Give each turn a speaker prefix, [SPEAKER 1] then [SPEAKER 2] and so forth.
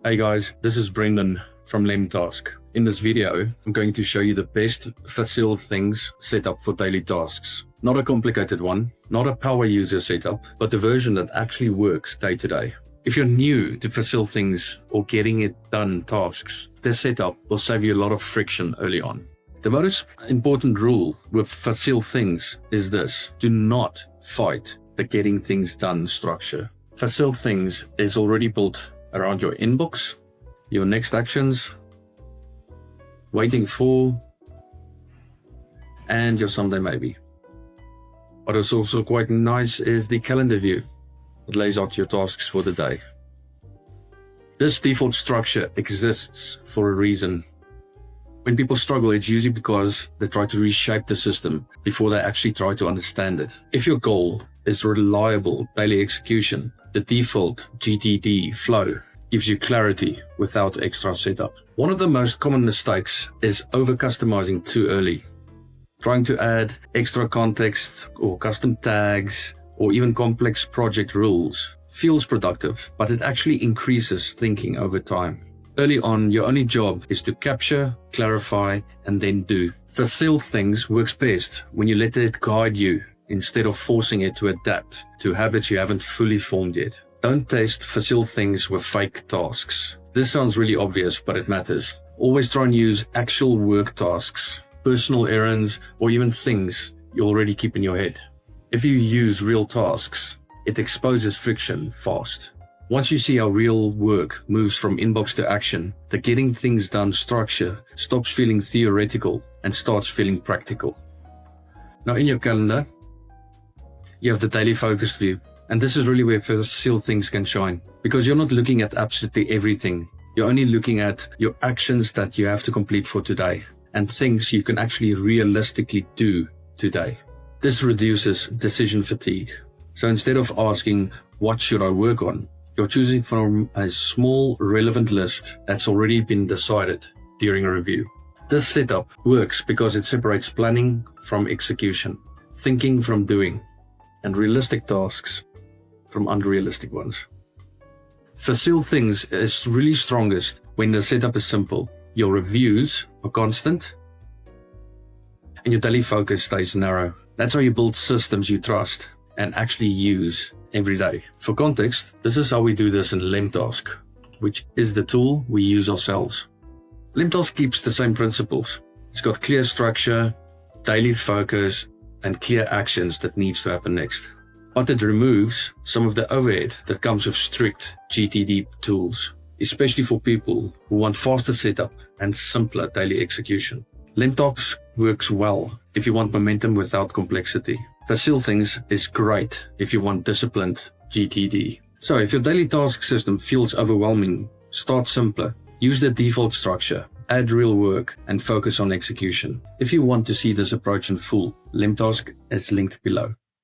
[SPEAKER 1] Hey guys, this is Brendan from LemTask. In this video, I'm going to show you the best Facile Things setup for daily tasks. Not a complicated one, not a power user setup, but the version that actually works day to day. If you're new to Facile Things or getting it done tasks, this setup will save you a lot of friction early on. The most important rule with Facile Things is this: do not fight the getting things done structure. Facile Things is already built around your inbox, your next actions, waiting for, and your someday maybe. What is also quite nice is the calendar view. It lays out your tasks for the day. This default structure exists for a reason. When people struggle, it's usually because they try to reshape the system before they actually try to understand it. If your goal is reliable daily execution, the default GTD flow gives you clarity without extra setup. One of the most common mistakes is over-customizing too early. Trying to add extra context or custom tags or even complex project rules feels productive, but it actually increases thinking over time. Early on, your only job is to capture, clarify, and then do. Facile Things works best when you let it guide you instead of forcing it to adapt to habits you haven't fully formed yet. Don't test Facile Things with fake tasks. This sounds really obvious, but it matters. Always try and use actual work tasks, personal errands, or even things you already keep in your head. If you use real tasks, it exposes friction fast. Once you see how real work moves from inbox to action, the getting things done structure stops feeling theoretical and starts feeling practical. Now in your calendar, you have the daily focus view. And this is really where Facile Things can shine, because you're not looking at absolutely everything. You're only looking at your actions that you have to complete for today and things you can actually realistically do today. This reduces decision fatigue. So instead of asking, what should I work on? You're choosing from a small relevant list that's already been decided during a review. This setup works because it separates planning from execution, thinking from doing, and realistic tasks from unrealistic ones. Facile Things is really strongest when the setup is simple. Your reviews are constant and your daily focus stays narrow. That's how you build systems you trust and actually use every day. For context, this is how we do this in LemTask, which is the tool we use ourselves. LemTask keeps the same principles. It's got clear structure, daily focus, and clear actions that needs to happen next. But it removes some of the overhead that comes with strict GTD tools, especially for people who want faster setup and simpler daily execution. LemTask works well if you want momentum without complexity. Facile Things is great if you want disciplined GTD. So if your daily task system feels overwhelming, start simpler. Use the default structure, add real work, and focus on execution. If you want to see this approach in full, LemTask is linked below.